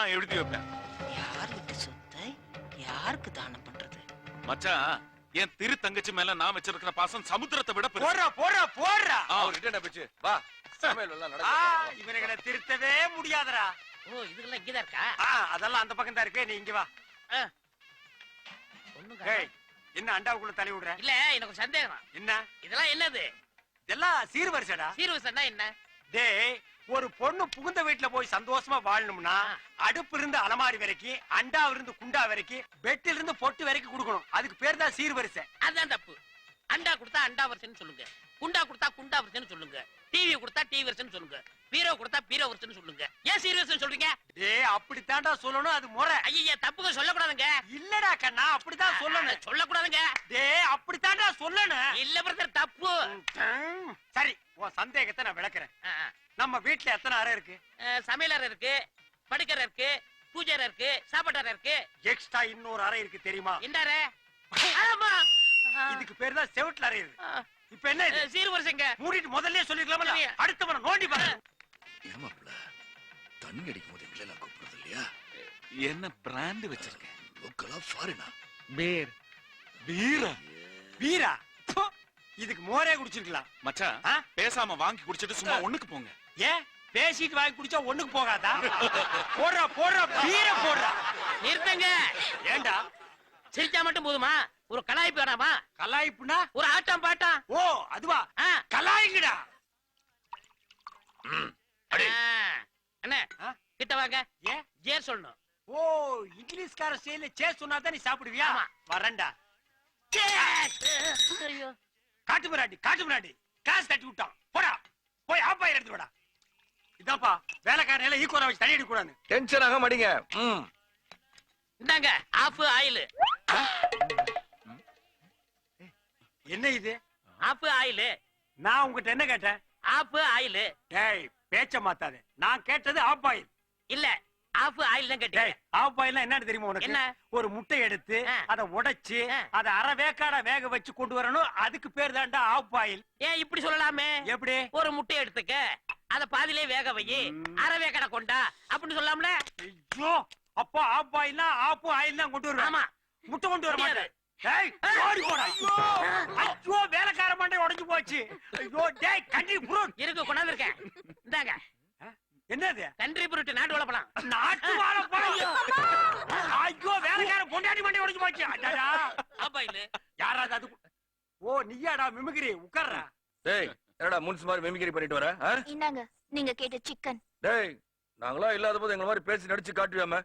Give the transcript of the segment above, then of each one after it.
நான் எழுதி வைப்பேன். யார் விட்டு சொத்தை யாருக்கு தானம் பண்றது? மச்சான், என் திரு தங்கச்சி மேல நான் வச்சிருக்கிற பாசம் சமுத்திரத்தை விட போடுறா. அவர்கிட்ட என்ன பேச்சு? வா, சமையல் எல்லாம் நடக்குது. இவனுங்களை திருத்தவே முடியாதடா. ஓ, இதுக்கெல்லாம் இங்கதான் இருக்கா? அதெல்லாம் அந்த பக்கம் தான் இருக்கு, நீ இங்க வா. ஒண்ணும் என்ன அண்டாவுக்குள்ள தலை விடுற? இல்ல, எனக்கு சந்தேகம். என்ன இதெல்லாம் என்னது? இதெல்லாம் சீர்வரிசைடா. சீர்வரிசைன்னா என்ன? டேய், ஒரு பொண்ணு புகுந்த வீட்டுல போய் சந்தோஷமா வாழணும்னா அடுப்பு இருந்து அலமாரி வரைக்கும், அண்டா இருந்து குண்டா வரைக்கும், பெட்டில இருந்து பொட்டு வரைக்கும் கொடுக்கணும். அதுக்கு பேர் தான் சீர்வரிசை. அதுதான் தப்பு. அண்டா கொடுத்தா அண்டா வரிசைன்னு சொல்லுங்க, குண்டா கொடுத்தா குண்டா வரிசைன்னு சொல்லுங்க, டிவி கொடுத்தா டிவி வரிசைன்னு சொல்லுங்க, பீரோ கொடுத்தா பீரோ வரிசைன்னு சொல்லுங்க. ஏன் சீர்வரிசை சொல்றீங்க? டேய், அப்படித்தான்டா சொல்லணும், அது முறை. ஐயா, தப்புங்க சொல்லக்கூடாதுங்க. இல்லடா கண்ணா, அப்படித்தான் சொல்லணும். சொல்லக்கூடாதுங்க. டேய், அப்படித்தான்டா சொல்லணும். இல்ல பிரதர், தப்பு. சரி, உன் சந்தேகத்தை நான் விளக்குறேன். நம்ம வீட்டுல எத்தனை அறை இருக்கு? சமையல் அறை இருக்கு, படுக்கறை இருக்கு, பூஜை அறை இருக்கு, சாப்பாட்டு அறை இருக்கு. எக்ஸ்ட்ரா இன்னொரு அறை இருக்கு தெரியுமா? என்ன அறை? ஆமா, இதுக்கு பேர் தான் செவுட்ல அறை இருக்கு. இப்ப என்ன இது? சீர்வரிசைங்க. மூடிட்டு முதல்லயே சொல்லிருக்கலாம்ல. அடுத்தவன நோண்டி பாரு. ஏமாப்ல, தண்ணி அடிக்கும் போது எங்களை எல்லாம் கூப்பிடுறது இல்லையா? என்ன பிராண்ட் வச்சிருக்கேன்? லோக்கலா ஃபாரினா? பீர். பீரா? வீரா? இதுக்கு மோரே குடிச்சிருக்கலாம். மச்சான், பேசாம வாங்கி குடிச்சிட்டு சும்மா ஒண்ணுக்கு போங்க. ஏன் பேசிட்டு வாங்கி குடிச்சா ஒண்ணுக்கு போகாதா? போடுறா பீர போடுறா. நிறுத்துங்க. ஏண்டா சிரிச்சா மட்டும் போதுமா? ஒரு கலாய்ப்பு வேணாமா? கலாய்ப்புனா ஒரு ஆட்டம் பாட்டம். ஓ, அதுவா? கலாய்ங்கடா. அண்ணே, கிட்ட வாங்க. ஏன் ஏன் சொல்லணும்? ஓ, இங்கிலீஷ்கார ஸ்டைல்ல சேஸ் சொன்னா தான் நீ சாப்பிடுவியா? வரேன்டா. ஐயோ, காட்டு முன்னாடி காசு தட்டி விட்டான். போடா, போய் ஆப்பாயிரம் எடுத்து வாடா. இதாப்பா வேலைக்காரன் எல்லாம் ஈக்குவலா வச்சு தண்ணி அடிக்க கூடாது. டென்ஷன் ஆக மாட்டீங்க. இந்தாங்க ஆஃப் ஆயில். என்ன இது? Off oil. நான் உங்ககிட்ட என்ன கேட்டேன்? Off oil. டேய், பேச்ச மாத்தாதே. நான் கேட்டது ஆப் ஆயில். இல்ல, ஆஃப் ஆயில் தான் கேட்டீங்க. ஆப் ஆயில்னா என்னன்னு தெரியுமா உனக்கு? என்ன? ஒரு முட்டை எடுத்து அதை உடைச்சு அதை அரை வேக்காட வேக வச்சு கொண்டு வரணும். அதுக்கு பேர் தான்டா ஆப் ஆயில். ஏன் இப்படி சொல்லலாமே? எப்படி? ஒரு முட்டை எடுத்துக்க, அத பாதியிலே வேக வை, அரை வேக்காட கொண்டா அப்படின்னு சொல்லலாம்ல. ஐயோ, அப்பா ஆப் ஆயில்னா ஆப்பு ஆயில் தான் கொண்டு வருவேன். ஆமா, முட்டை கொண்டு வர மாட்டேன். டேய், ஓடி போடா. ஐயோ, வேலைக்கார மண்டை உடைஞ்சு போச்சு. ஐயோ, டேய், கண்ட்ரி ஃப்ரூட் இருக்கு, கொண்டாந்து இருக்கேன். இந்தாங்க. என்னது? கண்ட்ரி ஃப்ரூட், நாட்டு வாழைப்பழம். நாட்டு வாழைப்பழம். ஐயோ, வேலைக்கார பொண்டாட்டி மண்டை உடைஞ்சு போச்சு. அடடா, ஆப் ஆயில். யாராவது அது? ஓ, நீயாடா மிமிக்ரி? உட்கார்றா. டேய், என்னடா முன்ஸ் மாதிரி மிமிக்ரி பண்ணிட்டு வர? இந்தாங்க நீங்க கேட்ட சிக்கன். டேய், நாங்களா இல்லாத போது எங்களை மாதிரி பேசி நடிச்சு காட்டுவியாம?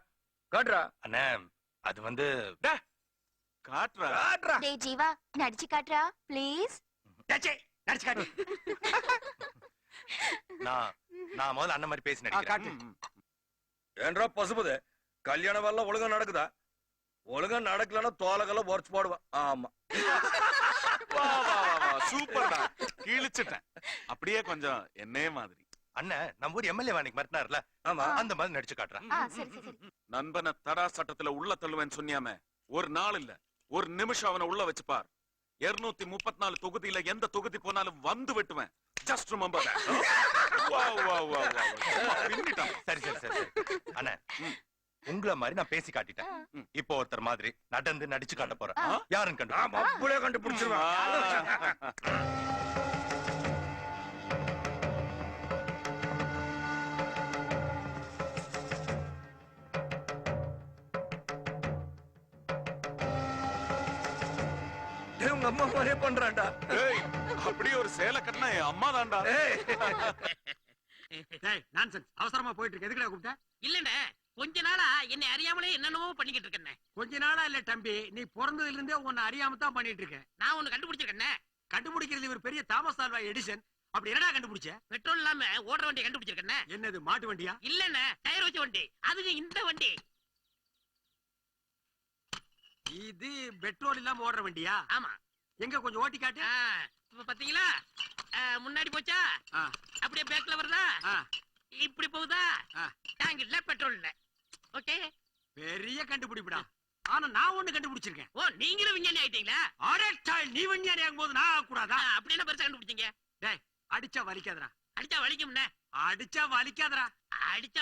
காட்டுறா. அண்ணே, அது வந்து காட்டுறா. டேய் ஜீவா, நடிச்சு காட்டுறா ப்ளீஸ். டச்சே, நடிச்சு காட்டு. நான் முதல்ல அண்ணன் மாதிரி பேசி நடிக்கிறேன். ஏன்றா பசுபதே, கல்யாண வேலை ஒழுங்கா நடக்குதா? ஒழுங்கா நடக்கலன்னா தோலகெல்லாம் உரைச்சு போடுவேன். ஆமா, சூப்பர்டா, கிழிச்சிட்டேன். அப்படியே கொஞ்சம் என்னே மாதிரி. அண்ணன் நம்ம ஊர் எம்எல்ஏ வாணிக்கு மறந்தாருல, ஆமா, அந்த மாதிரி நடிச்சு காட்டுறேன். சரி சரி. நண்பனை தடா சட்டத்துல உள்ள தள்ளுவேன்னு சொன்னியாம, ஒரு நாள் இல்ல ஒரு நிமிஷம் அவனை உள்ள வச்சு பார். 234 தொகுதியில எந்த தொகுதி போனாலும் வந்து வெட்டுவேன். Just remember that. சரி சரி சரி அண்ணா, உங்களை மாதிரி நான் பேசி காட்டிட்டேன். இப்போ ஒருத்தர் மாதிரி நடந்து நடிச்சு காட்ட போறேன். யாருன்னு கண்டுபிடிச்சிருவேன். உங்க அம்மா மாதிரியே பண்றான்டா. அப்படியே ஒரு சேலை கட்டினா என் அம்மா தான்டா. நான்சென்ஸ். அவசரமா போயிட்டு இருக்கு. எதுக்குடா கூப்பிட்ட? இல்லண்ணே, கொஞ்ச நாளா என்னை அறியாமலே என்னென்னமோ பண்ணிக்கிட்டு இருக்கேன். கொஞ்ச நாளா இல்ல தம்பி, நீ பிறந்ததுல இருந்தே உன்னை அறியாம தான் பண்ணிட்டு இருக்க. நான் ஒண்ணு கண்டுபிடிச்சிருக்கேன். கண்டுபிடிக்கிறது இவர் பெரிய தாமஸ் ஆல்வா எடிசன். அப்படி என்னடா கண்டுபிடிச்ச? பெட்ரோல் இல்லாம ஓடுற வண்டியை கண்டுபிடிச்சிருக்கேன். என்னது, மாட்டு வண்டியா? இல்லண்ணே, டயர் வச்ச வண்டி. அதுக்கு இந்த வண்டி. இது பெட்ரோல் இல்லாம ஓடுற வண்டியா? ஆமா. எங்க கொஞ்சம் ஓட்டி காட்டு. இப்ப பாத்தீங்களா, முன்னாடி போச்சா, அப்படியே பேக்ல வருதா, இப்படி போகுதா, டேங்க் இல்ல பெட்ரோல் இல்ல. ஓகே, பெரிய கண்டுபிடிப்புடா. ஆனா நான் ஒண்ணு கண்டுபிடிச்சிருக்கேன். ஓ, நீங்களும் விஞ்ஞானி ஆயிட்டீங்களா? நீ விஞ்ஞானி ஆகும்போது நான் ஆகக்கூடாதா? அப்படி என்ன பெருசா கண்டுபிடிச்சீங்க? டேய், அடிச்சா வலிக்காதடா. அடிச்சா வலிக்கும்ண்ணே. அடிச்சா வலிக்காதடா. அடிச்சா